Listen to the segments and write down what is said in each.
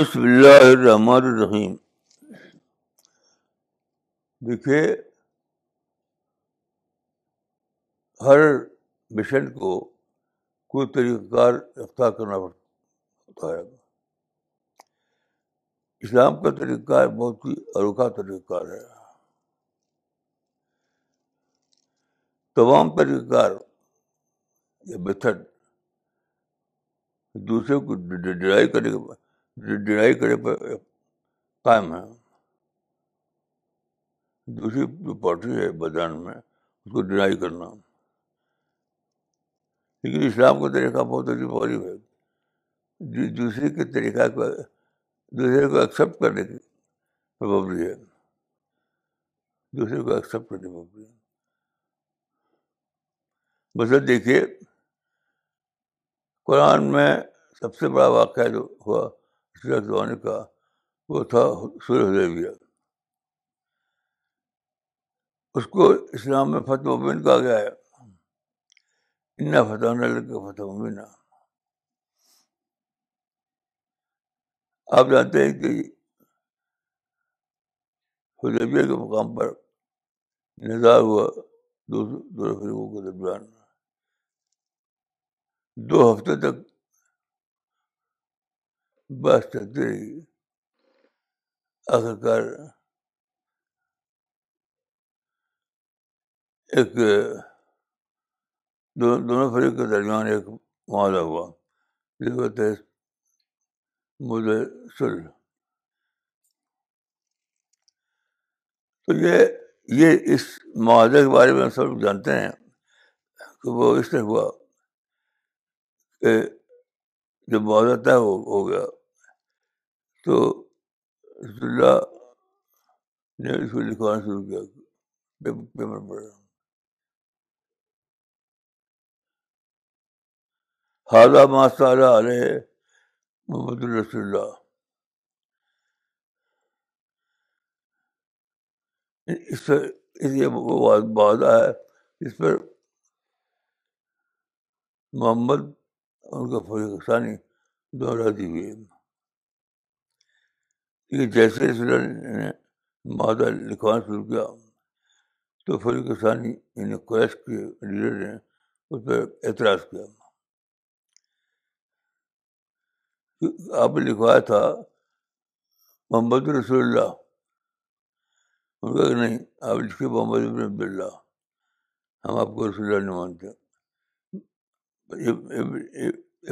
بسم اللہ الرحمن الرحیم. دیکھیے، ہر مشن کو کوئی طریقہ کار اختیار کرنا ہوتا ہے. اسلام کا طریقہ کار بہت ہی انوکھا طریقہ کار ہے. تمام طریقہ کار یا میتھڈ دوسرے کو ڈینائی کرنے پر قائم ہے. دوسری جو پارٹی ہے میدان میں اس کو ڈینائی کرنا. لیکن اسلام کا طریقہ بہت عجیب و غریب ہے. دوسرے کے طریقہ کو دوسرے کو ایکسیپٹ کرنے کی پابندی ہے. دوسرے کو ایکسیپٹ کرنے کی پابندی ہے. مثلا دیکھیے، قرآن میں سب سے بڑا واقعہ جو ہوا اسلام زمانے کا وہ تھا صلح حدیبیہ. اس کو اسلام میں فتح مبین کہا گیا ہے. انا فتحنا لک فتح مبینا. آپ جانتے ہیں کہ حدیبیہ کے مقام پر نزاع ہوا دونوں فریقوں کے درمیان. 2 ہفتے تک بحث چلتی رہی. آخرکار ایک دونوں فریق کے درمیان ایک معاہدہ ہوا جس کو کہتے ہیں معاہدہ صلح. تو یہ اس معاہدے کے بارے میں سب لوگ جانتے ہیں کہ وہ اس طرح ہوا کہ جب معاہدہ طے ہو گیا تو رسول اللہ نے اس کو لکھوانا شروع کیا پیپر پر. ھذا ما صلی علیہ محمد رسول اللہ. اس یہ وہ معاہدہ ہے جس پر محمد اور ان کا فریق ثانی دونوں راضی ہوئے. لیکن جیسے رسول اللہ نے معاہدہ لکھوانا شروع کیا تو فریق ثانی یعنی قریش کے لیڈر نے اس پر اعتراض کیا. آپ نے لکھوایا تھا محمد رسول اللہ. ان کا کہ نہیں، آپ لکھیے محمد ابن عبداللہ. ہم آپ کو رسول اللہ نہیں مانتے.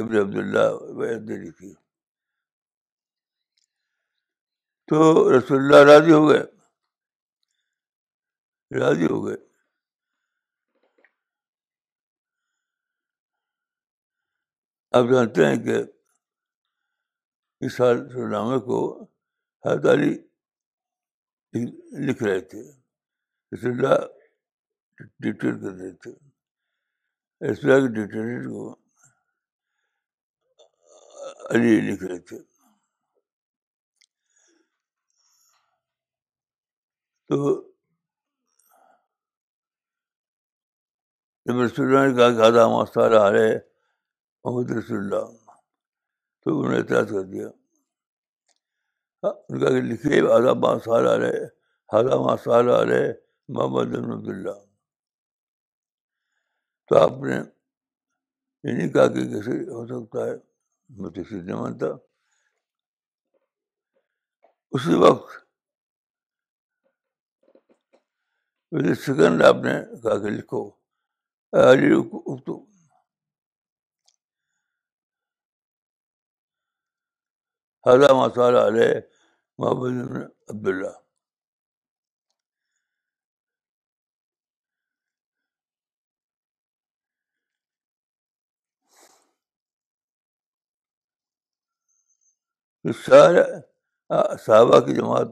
ابن عبداللہ نے لکھی. تو رسول اللہ راضی ہو گئے. آپ جانتے ہیں کہ اس نامے کو حضرت علی لکھ رہے تھے. رسول اللہ ڈکٹیٹ کر رہے تھے. رسول اللہ کی ڈکٹیٹر کو علی لکھ رہے تھے. تو جب رسول اللہ نے کہا کہ آدھا مستعار علیہ محمد رسول اللہ تو انہوں نے اعتراض کر دیا. ان کا کہ لکھیے آدھا مستعار علیہ محمد بن عبداللہ. تو آپ نے یہ نہیں کہا کہ کیسے ہو سکتا ہے، میں تو نہیں مانتا. اسی وقت سیکنڈ آپ نے کہا کہ لکھو علی اکتب. ھذا ما صار علیہ محمد بن عبداللہ. سارے صحابہ کی جماعت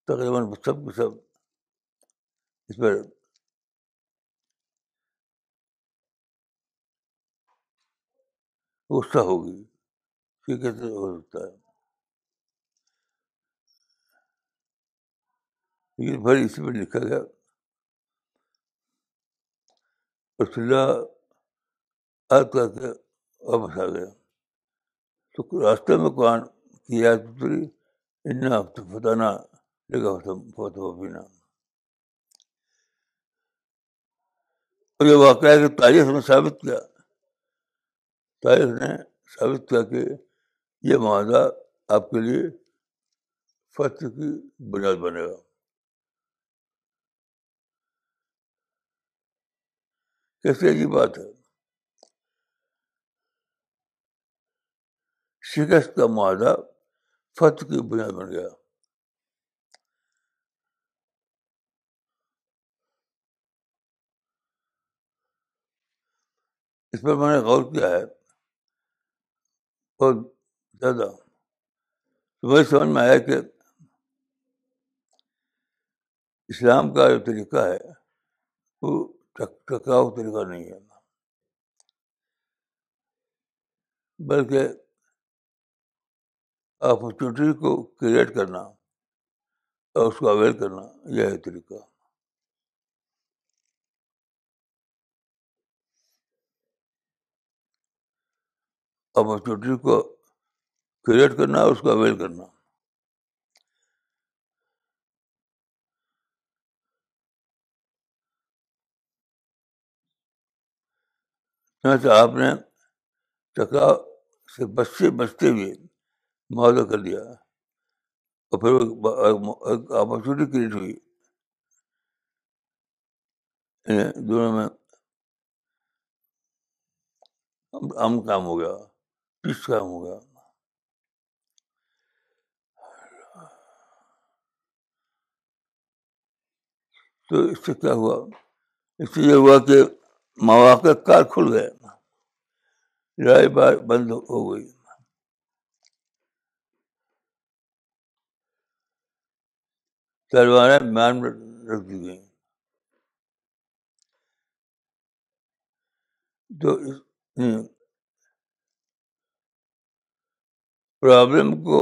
تقریباً سب کے سب اس پر غصہ ہوگی کہ کیسے ہو سکتا ہے. لیکن پھر اسی پر لکھا گیا رسول اللہ عرض کر کے واپس آ گیا. تو راستے میں قرآن یہ آیت اتری انا فتحنا لک فتح مبینا. اور یہ واقعہ ہے کہ تاریخ نے ثابت کیا کہ یہ معاہدہ آپ کے لیے فتح کی بنیاد بنے گا. کیسی عجیب بات ہے. شکست کا معاہدہ فتح کی بنیاد بن گیا. اس پر میں نے غور کیا ہے بہت زیادہ. تو وہی سمجھ میں آیا کہ اسلام کا جو طریقہ ہے وہ ٹکاؤ طریقہ نہیں ہے، بلکہ اپرچونیٹی کو کریٹ کرنا اور اس کو اویل کرنا، یہ ہے طریقہ. اپرچونیٹی کو کریٹ کرنا اور اس کو اویل کرنا. آپ نے ٹکاؤ سے بچتے ہوئے معاہدہ کر دیا اور پھر اپرچونیٹی کریٹ ہوئی. دونوں میں امن کام ہو گیا، پیس کام ہو گیا. تو اس سے کیا ہوا؟ اس سے یہ ہوا کہ مواقع کار کھل گئے، لڑائی بند ہو گئی. تلواریں میان میں رکھ دی گئیں. تو پرابلم کو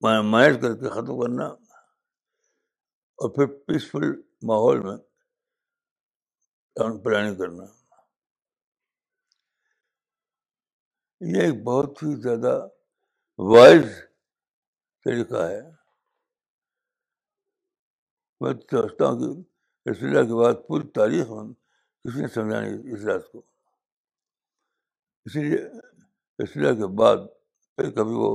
مینیج کر کے ختم کرنا اور پھر پیسفل ماحول میں پلاننگ کرنا، یہ ایک بہت ہی زیادہ وائز طریقہ ہے. میں سمجھتا ہوں کہ رسول اللہ کے بعد پوری تاریخ میں کسی نے سمجھا نہیں اس راز کو. اسی لیے رسول اللہ کے بعد پھر کبھی وہ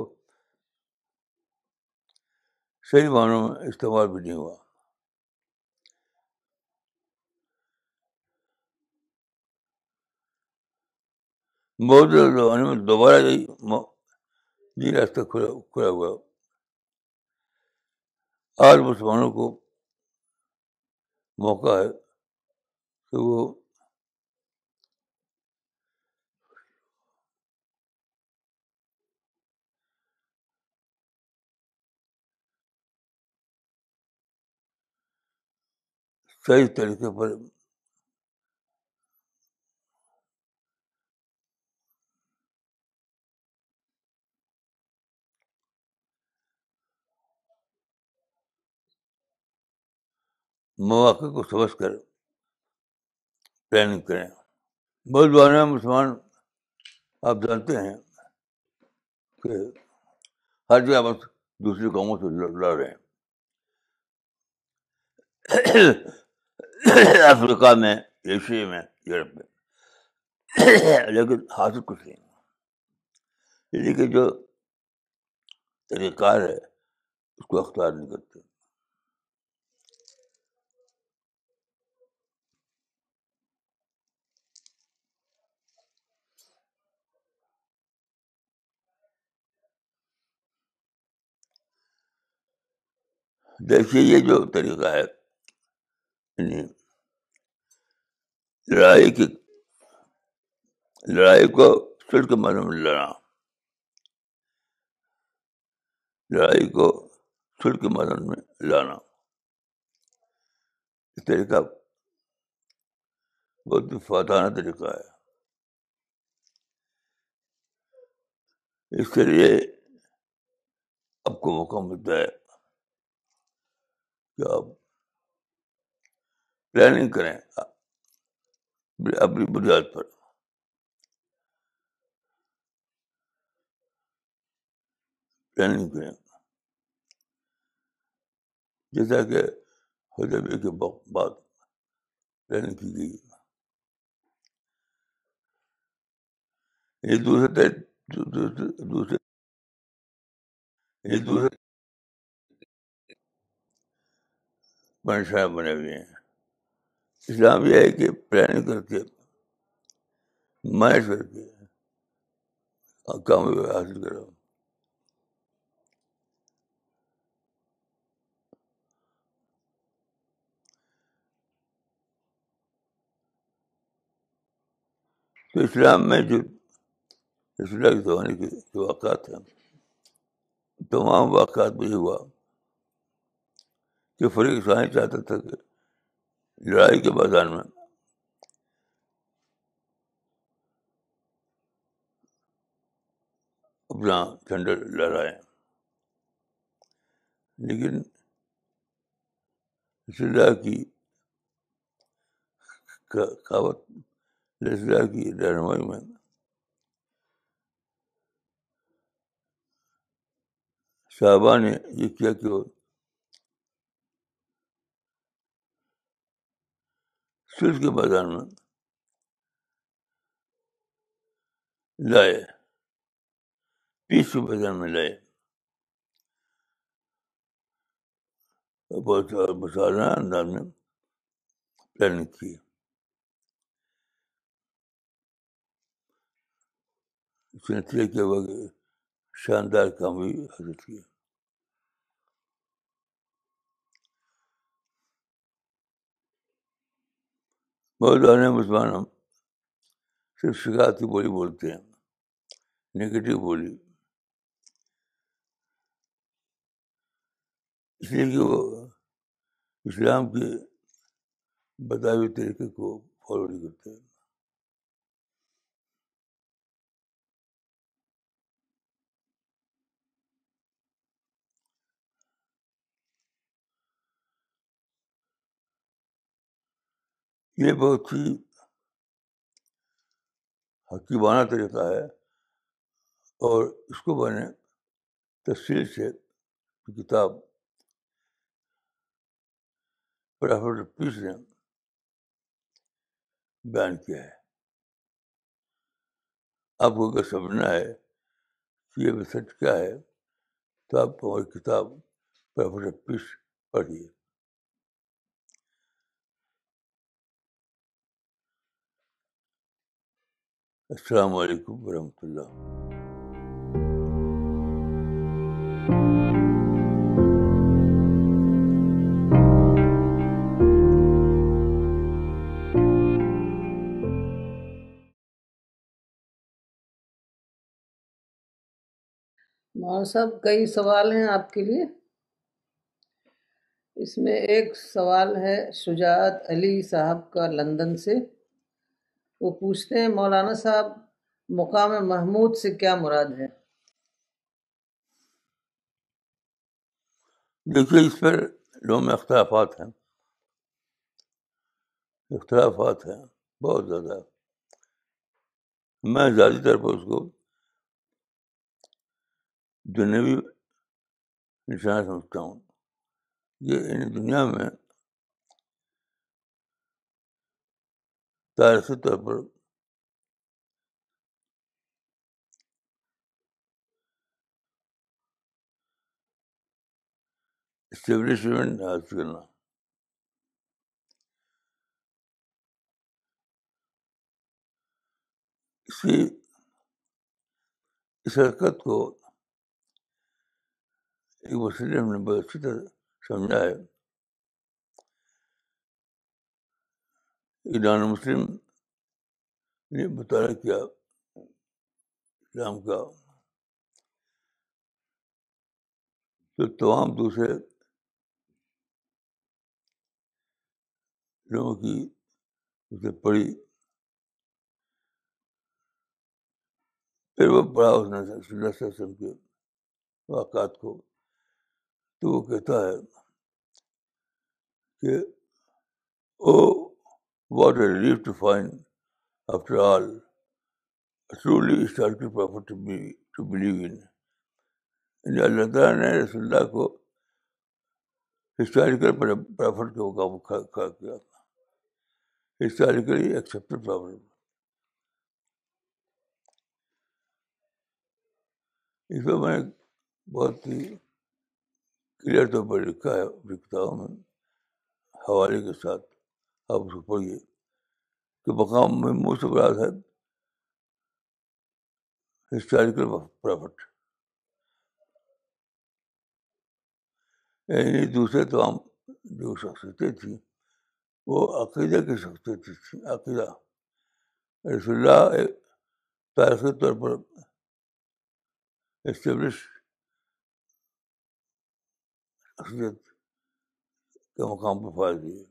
صحیح معنوں میں استعمال بھی نہیں ہوا. موجودہ زمانے میں دوبارہ یہ راستہ کھلا ہوا. آج مسلمانوں کو موقع ہے کہ وہ صحیح طریقے پر مواقع کو سمجھ کر پلاننگ کریں. بہت بار مسلمان آپ جانتے ہیں کہ ہر جگہ بس دوسری قوموں سے لڑ رہے ہیں. افریقہ میں، ایشیا میں، یورپ میں، لیکن حاصل کچھ نہیں. لیکن جو طریقہ کار ہے اس کو اختیار نہیں کرتے. دیکھیے یہ جو طریقہ ہے، یعنی لڑائی کو صلح کے معنی میں لڑنا، لڑائی کو صلح کے معنی میں لانا، یہ طریقہ بہت ہی فاتحانہ طریقہ ہے. اس کے لیے آپ کو موقع ملتا ہے کہ آپ پلاننگ کریں اپنی بنیاد پر. پلاننگ کریں، جیسا کہ حدیبیہ کے بعد پلاننگ کی گئی. یہ دوسرے منشا بنے ہوئے ہیں. اسلام یہ ہے کہ پلاننگ کر کے مینج کر کے کامیابی حاصل کرو. تو اسلام میں جو رسول اللہ کے زمانے کے جو واقعات ہیں، تمام واقعات میں یہ ہوا کہ فریق ثانی چاہتا تھا کہ لڑائی کے میدان میں اپنا جھنڈا لہرائیں، لیکن رسول اللہ کی کہاوت، رسول اللہ کی رہنمائی میں صحابہ نے یہ کیا کہ وہ صلح کے میدان میں لائے، پیس کے میدان میں لائے، بہت مسالہ انداز میں پلاننگ کی. اس نتیجے کیا ہوا کہ شاندار کامیابی حاصل کی. بہت سارے مسلمان ہم صرف شکایت کی بولی بولتے ہیں، نگیٹو بولی، اس لیے کہ وہ اسلام کے بتائے ہوئے طریقے کو فالو نہیں کرتے. یہ بہت ہی حکیمانہ طریقہ ہے، اور اس کو میں نے تفصیل سے کتاب پرافٹ پیس نے بیان کیا ہے. آپ کو اگر سمجھنا ہے کہ یہ میتھڈ کیا ہے تو آپ ہماری کتاب پرافٹ پیس پڑھیے. السلام علیکم ورحمۃ اللہ. مولانا صاحب کئی سوال ہیں آپ کے لیے. اس میں ایک سوال ہے شجاعت علی صاحب کا لندن سے. وہ پوچھتے ہیں مولانا صاحب مقام محمود سے کیا مراد ہے؟ دیکھیے اس پر لوگوں میں اختلافات ہیں بہت زیادہ. میں ذاتی طور پر اس کو دنیاوی نشانہ سمجھتا ہوں. یہ دنیا میں تاریخی طور پر اسٹیبلشمنٹ حاصل کرنا، اس حرکت کو ایک مسلم نے بہت اچھی طرح سمجھا ہے. ایران مسلم نے مطالعہ کیا اسلام کا، تو تمام دوسرے لوگوں کی اسے پڑھی، پھر وہ پڑھا اس نے صلی اللہ علیہ وسلم کے واقعات کو، تو وہ کہتا ہے کہ oh what a relief to find after all truly historical property to believe in. Allah تعالیٰ نے رسول اللہ کو ہسٹوریکل پرافٹ کے مقام پر کھڑا کیا تھا. Historically accepted prophet. اس پر میں نے بہت ہی کلیئر طور پر لکھا ہے اپنی کتابوں میں حوالے کے ساتھ. آپ اس کو پڑھیے کہ مقام میں منہ سے مراد ہے ہسٹوریکل پرافٹ، یعنی دوسرے تمام جو شخصیتیں تھیں وہ عقیدہ کی شخصیتیں تھیں. عقیدہ رسول اللہ تاریخی طور پر اسٹیبلش شخصیت کے مقام پر فائز ہوئی.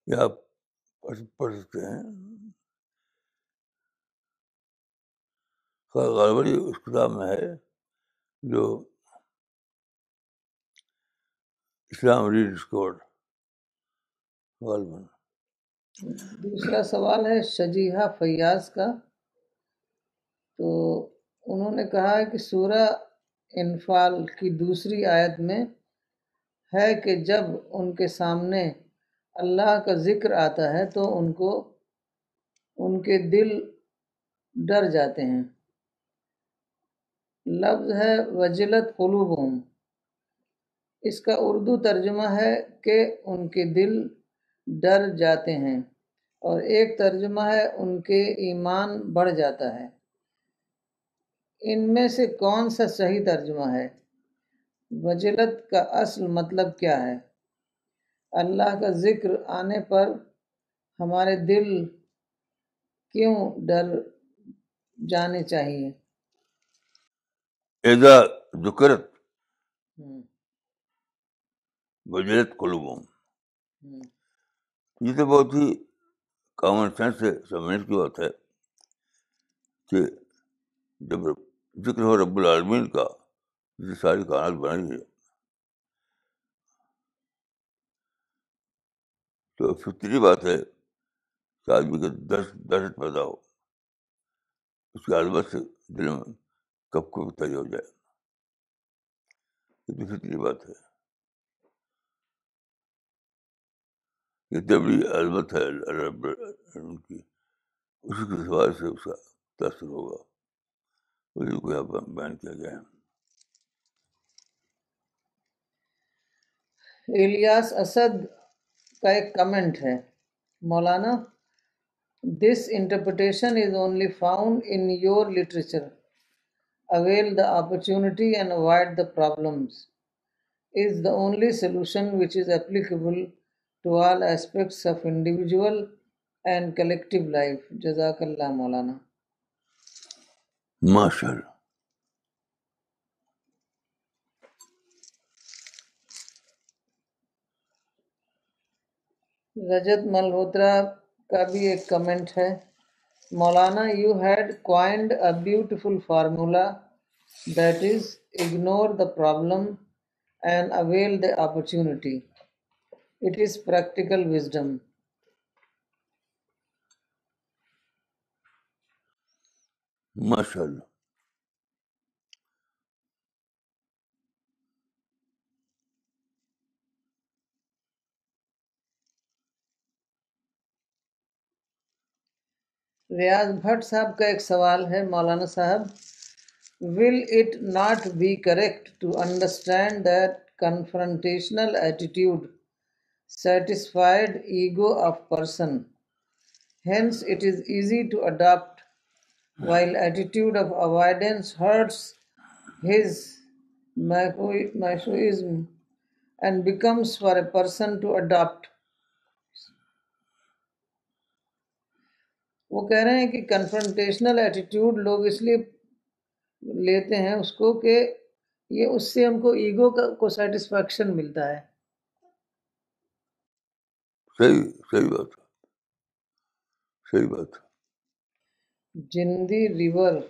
یہ آپ پڑھ سکتے ہیں. غالباً اس کتاب میں ہے جو اسلام ری ڈسکورڈ. غالباً دوسرا سوال ہے شجیحہ فیاض کا. تو انہوں نے کہا ہے کہ سورہ انفال کی دوسری آیت میں ہے کہ جب ان کے سامنے اللہ کا ذکر آتا ہے تو ان کے دل ڈر جاتے ہیں. لفظ ہے وجلت قلوبہم. اس کا اردو ترجمہ ہے کہ ان کے دل ڈر جاتے ہیں، اور ایک ترجمہ ہے ان کے ایمان بڑھ جاتا ہے. ان میں سے کون سا صحیح ترجمہ ہے؟ وجلت کا اصل مطلب کیا ہے؟ اللہ کا ذکر آنے پر ہمارے دل کیوں ڈر جانے چاہیے؟ اذا ذکرت وجلت قلوبہم. یہ تو بہت ہی کامن سینس سے سمجھنے کی بات ہے کہ جب ذکر ہو رب العالمین کا جس ساری کائنات بنائی ہے تو فطری بات ہے کہ آدمی کا دہشت پیدا ہو، اس کی عظمت سے دل میں کب کو تاری ہو جائے. یہ تو فطری بات ہے. یہ بڑی عظمت ہے رب العالمین کی، اسی کے سوال سے اس کا تاثر ہوگا. اسی کو یہاں بیان کیا گیا ہے. الیاس اسد کا ایک کمنٹ ہے، مولانا this interpretation is only found in your literature. Avail the opportunity and avoid the problems is the only solution which is applicable to all aspects of individual and collective life. Jazakallah Maulana. ماشاء اللہ. رجت ملہوترا کا بھی ایک comment ہے، مولانا you had coined a beautiful formula that is ignore the problem and avail the opportunity. It is practical wisdom. ماشاء اللہ. ریاض بھٹ صاحب کا ایک سوال ہے، مولانا صاحب will it not be correct to understand that confrontational attitude satisfied ego of person, hence it is easy to adopt, while attitude of avoidance hurts his masochism and becomes for a person to adopt. وہ کہہ رہے ہیں کہ confrontational attitude لوگ اس لیے لیتے ہیں اس کو کہ یہ اس سے ہم کو ایگو کو سیٹسفیکشن ملتا ہے. صحیح بات ہے. صحیح بات ہے. جندی ریور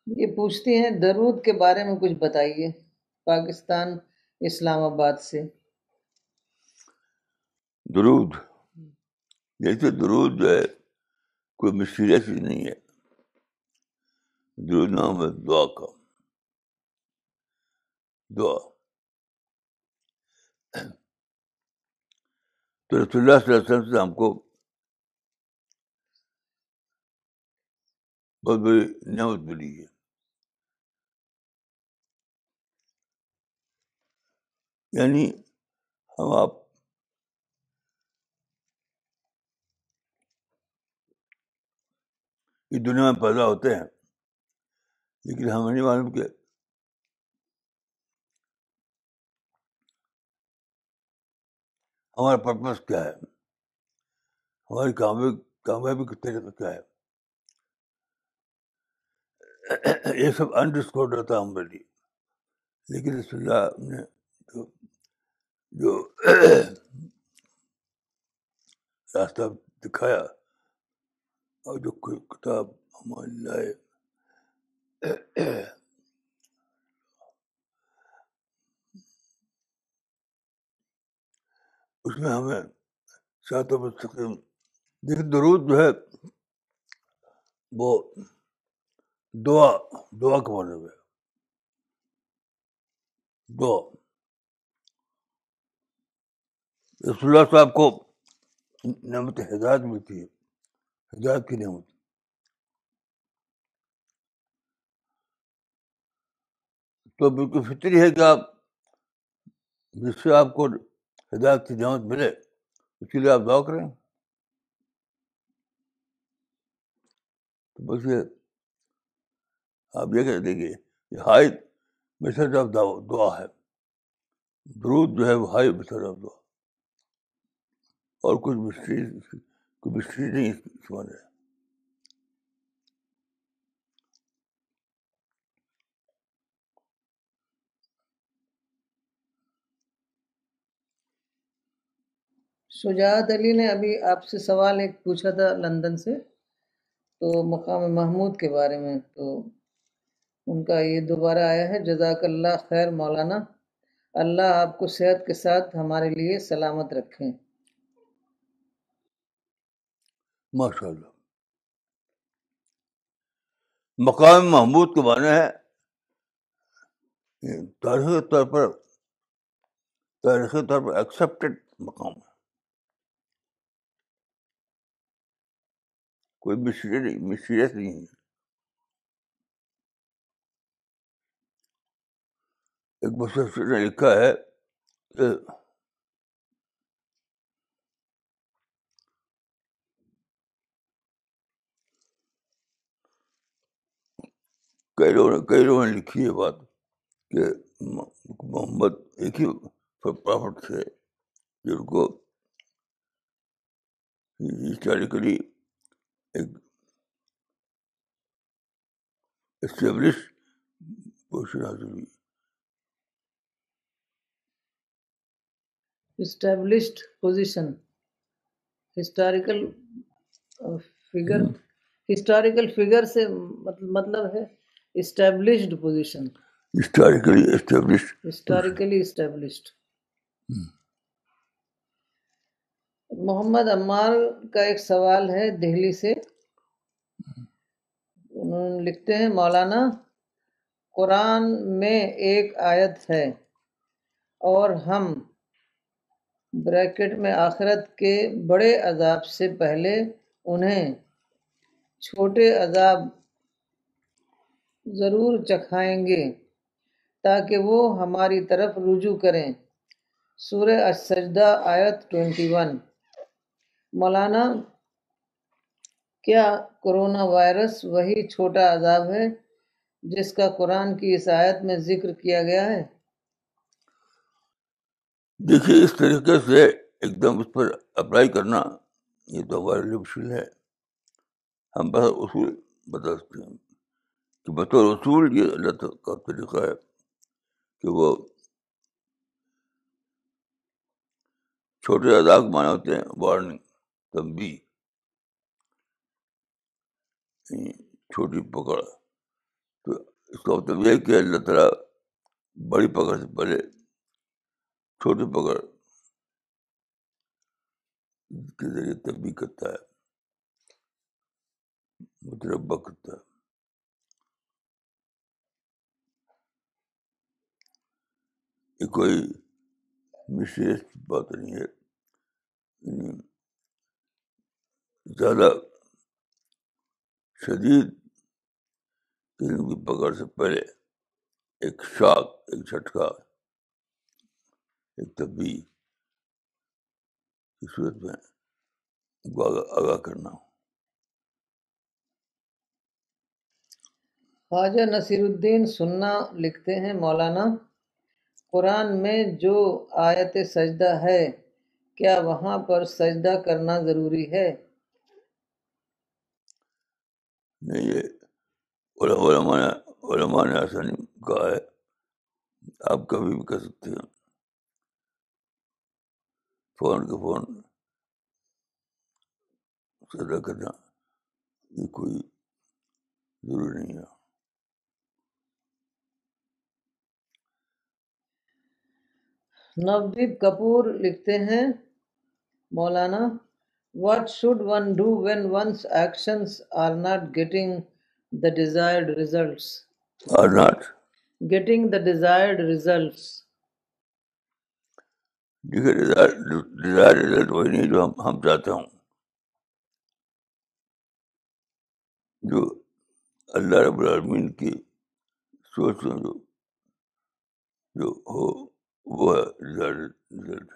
یہ پوچھتی ہیں درود کے بارے میں کچھ بتائیے، پاکستان اسلام آباد سے. درود جیسے درود جو ہے کوئی مشکل چیز نہیں ہے. درود نام ہے دعا کا. دعا تو رسول اللہ صلی اللہ علیہ وسلم سے ہم کو بہت بڑی نعمت ملی ہے. یعنی ہم آپ اس دنیا میں پیدا ہوتے ہیں، لیکن ہمیں نہیں معلوم کہ ہمارا پرپس کیا ہے، ہماری کامیابی کا طریقہ کیا ہے. یہ سب انڈسکورڈ رہتا ہے ہمارے لیے. لیکن رسول اللہ نے جو راستہ دکھایا اور جو کتاب ہمارے لائے، اس میں ہمیں صراط مستقیم. لیکن درود جو ہے وہ دعا کا مطلب ہے. دعا رسول اللہ صاحب کو نعمت ہدایت ملتی ہے، ہدایت کی نعمت. تو بالکل فطری ہے کہ آپ جس سے آپ کو ہدایت کی نعمت ملے اس کے لیے آپ دعا کریں. تو بس یہ آپ یہ کہہ دیکھیے یہ ہائی میسج آف دعا ہے. درود جو ہے وہ ہائی میسج آف دعا، اور کوئی مسٹری نہیں اس میں ہے. شجاعت علی نے ابھی آپ سے سوال ایک پوچھا تھا لندن سے، تو مقام محمود کے بارے میں، تو ان کا یہ دوبارہ آیا ہے: جزاک اللہ خیر مولانا، اللہ آپ کو صحت کے ساتھ ہمارے لیے سلامت رکھیں. ماشاء اللہ. مقام محمود کے معنی ہے تاریخی طور پر ایکسیپٹڈ مقام ہے. کوئی مسٹریس نہیں ہے. ایک مفسر نے لکھا ہے کہ کئی لوگوں نے لکھی ہے بات کہ محمد ایک ہی پرافٹ تھے جن کو ہسٹوریکلی ایک اسٹیبلش پوزیشن حاصل ہوئی. Established position, historical figure, historical figure سے مطلب ہے established position, historically established. Historically established. Muhammad Ammar کا ایک سوال ہے دہلی سے. انہوں نے لکھتے ہیں: مولانا، قرآن میں ایک آیت ہے اور ہم بریکٹ میں آخرت کے بڑے عذاب سے پہلے انہیں چھوٹے عذاب ضرور چکھائیں گے تاکہ وہ ہماری طرف رجوع کریں. سورہ السجدہ آیت 21. مولانا، کیا کرونا وائرس وہی چھوٹا عذاب ہے جس کا قرآن کی اس آیت میں ذکر کیا گیا ہے؟ دیکھیے اس طریقے سے ایک دم اس پر اپلائی کرنا یہ تو ہمارے لیے مشکل ہے. ہم بس اصول بتا سکتے ہیں کہ بطور اصول یہ اللہ تعالیٰ کا طریقہ ہے کہ وہ چھوٹے عذاب کے معنی ہوتے ہیں وارننگ، تنبیہ، چھوٹی پکڑ. تو اس کا مطلب یہ ہے کہ اللہ تعالیٰ بڑی پکڑ سے پہلے چھوٹی پکڑ کے ذریعے تنبیہ کرتا ہے، متربع کرتا ہے. یہ کوئی مسٹریس بات نہیں ہے. زیادہ شدید قسم کی پکڑ سے پہلے ایک شاک، ایک جھٹکا، ایک تبدیلی کی صورت میں آگاہ کرنا. خواجہ نصیر الدین سننا لکھتے ہیں، مولانا قرآن میں جو آیت سجدہ ہے کیا وہاں پر سجدہ کرنا ضروری ہے؟ نہیں، یہ علماء نے ایسا نہیں کہا ہے. آپ کبھی بھی کر سکتے ہیں، فون کے فون سجدہ کرنا، یہ کوئی ضروری نہیں ہے. نودیپ کپور لکھتے ہیں، مولانا what should one do when one's actions are not getting the desired results? Or not. Getting the desired results. دیکھیے، ڈیزائر رزلٹ وہی نہیں جو ہم چاہتے ہوں. جو اللہ رب العالمین کی سوچ میں جو ہو وہ ہے ڈیزائر رزلٹ.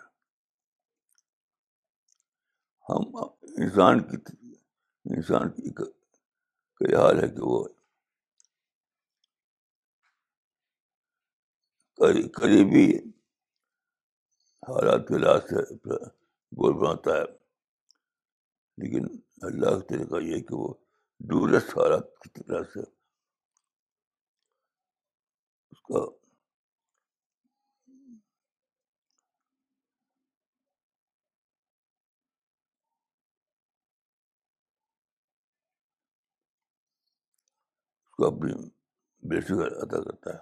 ہم انسان کی کا حال ہے کہ وہ قریبی حالات کے لحاظ سے گول بناتا ہے، لیکن اللہ کا طریقہ یہ ہے کہ وہ دورست حالات کی طرح سے اس کا اپنی بیسک عطا کرتا ہے.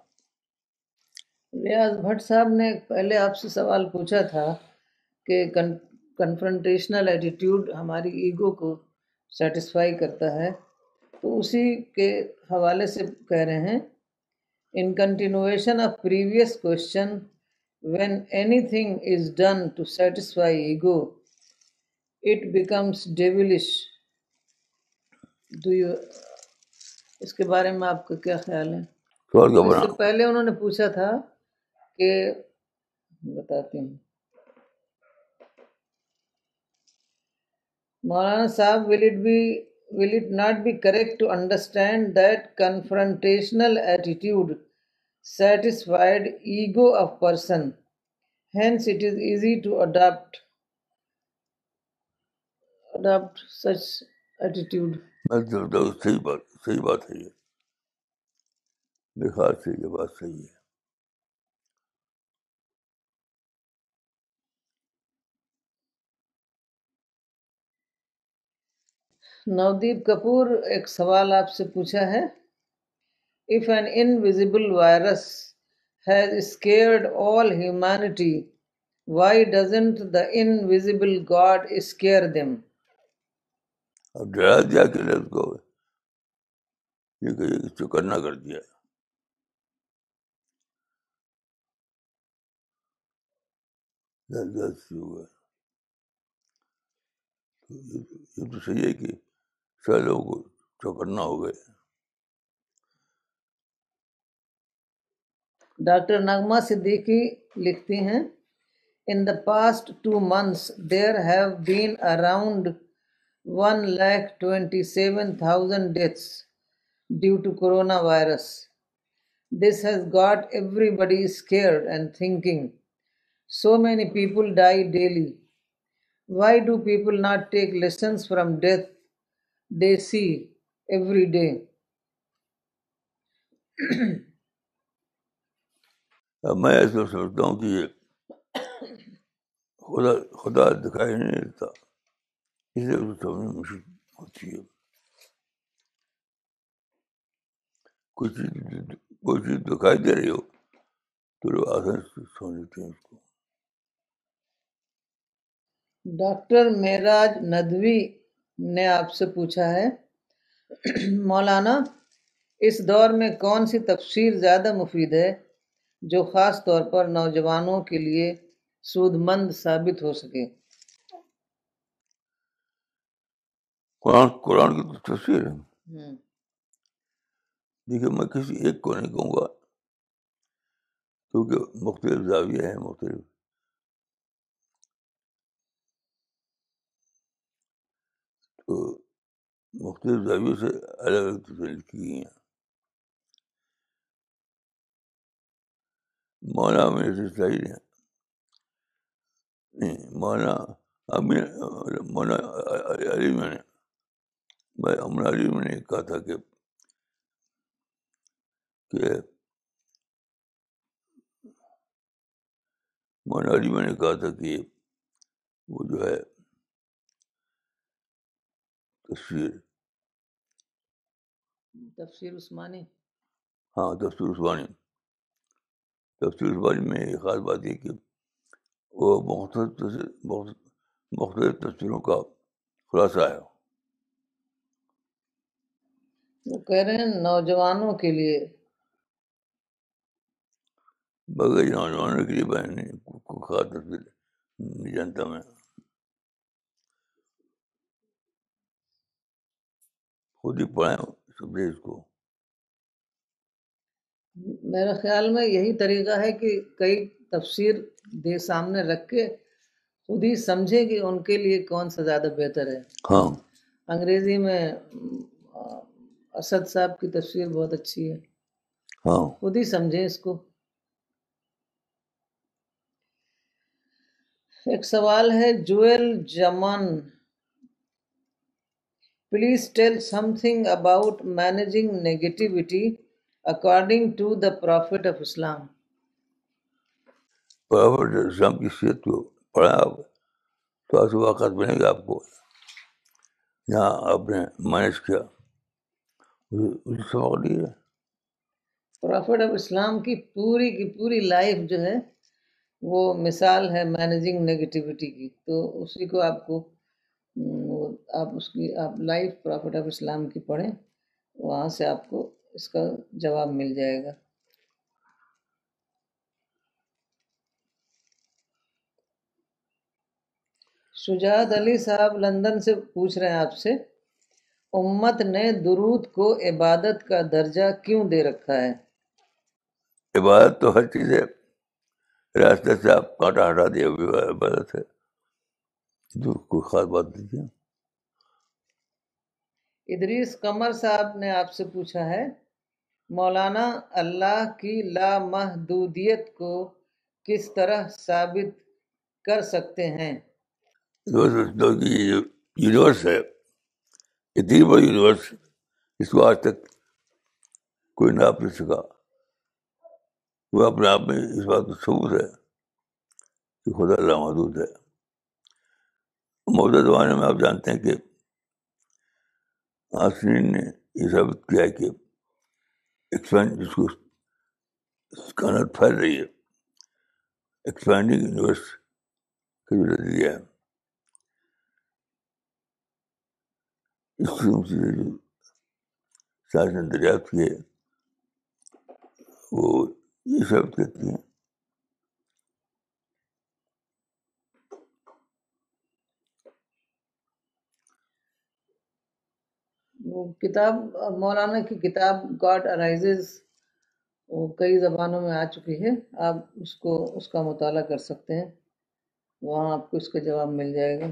ریاض بھٹ صاحب نے پہلے آپ سے سوال پوچھا تھا کہ کنفرنٹیشنل ایٹیٹیوڈ ہماری ایگو کو سیٹسفائی کرتا ہے، تو اسی کے حوالے سے کہہ رہے ہیں، in continuation of previous question when anything is done to satisfy ego it becomes devilish. اس کے بارے میں آپ کا کیا خیال ہے؟ اس سے پہلے انہوں نے پوچھا تھا کہ بتاتی ہوں مولانا صاحب will it not be correct to understand that confrontational attitude satisfied ego of person, hence it is easy to adopt such attitude. صحیح بات ہے، یہ میرے خیال سے یہ بات صحیح ہے. نودیپ کپور ایک سوال آپ سے پوچھا ہے، if an invisible virus has scared all humanity, why doesn't the invisible God scare them? اب ڈرا دیا کہ نے اس کو یہ کہ چکنا کر دیا. یہ تو صحیح ہے کہ سارے لوگوں کو چوکنا ہو گئے. ڈاکٹر نغمہ صدیقی لکھتی ہیں، in the past 2 months there have been around 1,27,000 deaths due to coronavirus. This has got everybody scared and thinking, so many people die daily. Why do people not take lessons from death they see every day? میں ایسا سمجھتا ہوں کہ یہ خدا دکھائی نہیں دیتا، اس لیے اس کو سمجھنا مشکل ہوتی ہے. کوئی چیز دکھائی دے رہی ہو تو لوگ آسان سے سمجھ لیتے ہیں اس کو. ڈاکٹر معراج ندوی نے آپ سے پوچھا ہے، مولانا اس دور میں کون سی تفسیر زیادہ مفید ہے، جو خاص طور پر نوجوانوں کے لیے سود مند ثابت ہو سکے۔ قرآن کی تو تفسیر ہے۔ دیکھیے میں کسی ایک کو نہیں کہوں گا کیونکہ مختلف زاویے ہیں، مختلف تو مختلف زاویوں سے الگ الگ تفسیر لکھی گئی ہیں۔ مولانا میرے سے صحیح نہیں، مولانا علی میں نے کہا تھا کہ مولانا علی میں نے کہا تھا کہ وہ جو ہے تفسیر عثمانی، ہاں تفسیر عثمانی میں ایک خاص بات یہ کہ وہ مختلف تفسیروں کا خلاصہ ہے۔ وہ کہہ رہے ہیں نوجوانوں کے لیے، بغیر نوجوانوں کے لیے میں نہیں کوئی خاص تفسیر نہیں جانتا میں، خود ہی پڑھیں سمجھے اس کو۔ میرے خیال میں یہی طریقہ ہے کہ کئی تفسیر سامنے رکھ کے خود ہی سمجھے کہ ان کے لیے کون سا زیادہ بہتر ہے۔ ہاں انگریزی میں اسد صاحب کی تفسیر بہت اچھی ہے، ہاں خود ہی سمجھیں اس کو۔ ایک سوال ہے جویل جمان، please tell something about managing negativity according to the prophet of Islam. Prophet اسلام کی سیرت کو پڑھیں آپ تو ایسے واقعات ملیں گے آپ کو جہاں آپ نے مینیج کیا، اسے سبق نہیں ہے۔ پروفٹ آف اسلام کی پوری لائف جو ہے وہ مثال ہے مینیجنگ نیگیٹیوٹی کی، تو اسی کو آپ لائف پروفٹ آف اسلام کی پڑھیں، وہاں سے آپ کو اس کا جواب مل جائے گا۔ شجاعت علی صاحب لندن سے پوچھ رہے ہیں آپ سے، امت نے درود کو عبادت کا درجہ کیوں دے رکھا ہے؟ عبادت تو ہر چیز ہے، راستے سے آپ کانٹا ہٹا دیا ہوئے عبادت ہے، جو کوئی خاص بات نہیں ہے۔ ادریس قمر صاحب نے آپ سے پوچھا ہے، مولانا اللہ کی لامحدودیت کو کس طرح ثابت کر سکتے ہیں؟ یونیورس ہے، اتنی بڑی یونیورس، اس کو آج تک کوئی ناپ نہیں سکا، وہ اپنے آپ میں اس بات کا ثبوت ہے کہ خدا لامحدود ہے۔ موجودہ زمانے میں آپ جانتے ہیں کہ آسرین نے یہ ثابت کیا ہے کہ ایکسپینڈ جس کو کائنات پھیل رہی ہے، ایکسپینڈنگ یونیورس کا جو نظریہ ہے، اس قسم سے جو سائنس نے دریافت کی ہے وہ یہ ثابت کرتی ہیں۔ وہ کتاب مولانا کی کتاب گاڈ ارائزز وہ کئی زبانوں میں آ چکی ہے، آپ اس کا مطالعہ کر سکتے ہیں، وہاں آپ کو اس کا جواب مل جائے گا۔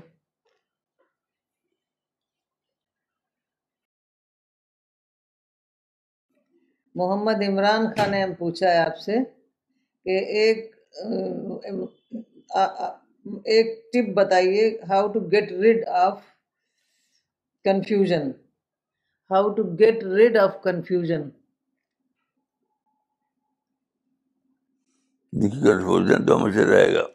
محمد عمران خان نے پوچھا ہے آپ سے کہ ایک ٹپ بتائیے، how to get rid of confusion, how to get rid of confusion. دیکھیے کنفیوژن تو ہمیشہ رہے گا،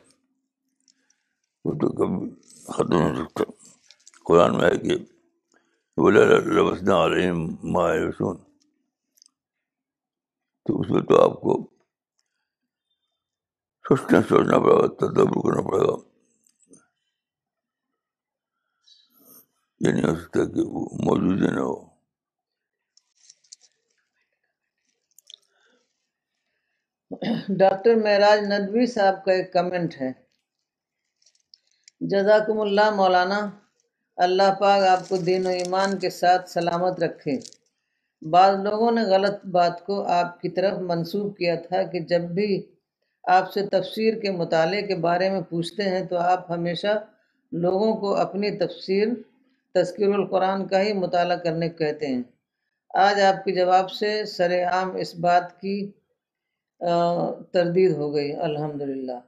وہ تو کبھی ختم نہیں ہو سکتا۔ قرآن میں ہے کہ لبسنا علیہم ما یلبسون، تو اس میں تو آپ کو سوچنا پڑے گا، تدبر کرنا پڑے گا۔ یہ نہیں ہو سکتا کہ وہ موجود ہی نہ ہو۔ ڈاکٹر معراج ندوی صاحب کا ایک کمنٹ ہے، جزاکم اللہ مولانا، اللہ پاک آپ کو دین و ایمان کے ساتھ سلامت رکھے۔ بعض لوگوں نے غلط بات کو آپ کی طرف منسوب کیا تھا کہ جب بھی آپ سے تفسیر کے مطالعے کے بارے میں پوچھتے ہیں تو آپ ہمیشہ لوگوں کو اپنی تفسیر تذکیر القرآن کا ہی مطالعہ کرنے کو کہتے ہیں۔ آج آپ کے جواب سے سر عام اس بات کی تردید ہو گئی، الحمدللہ۔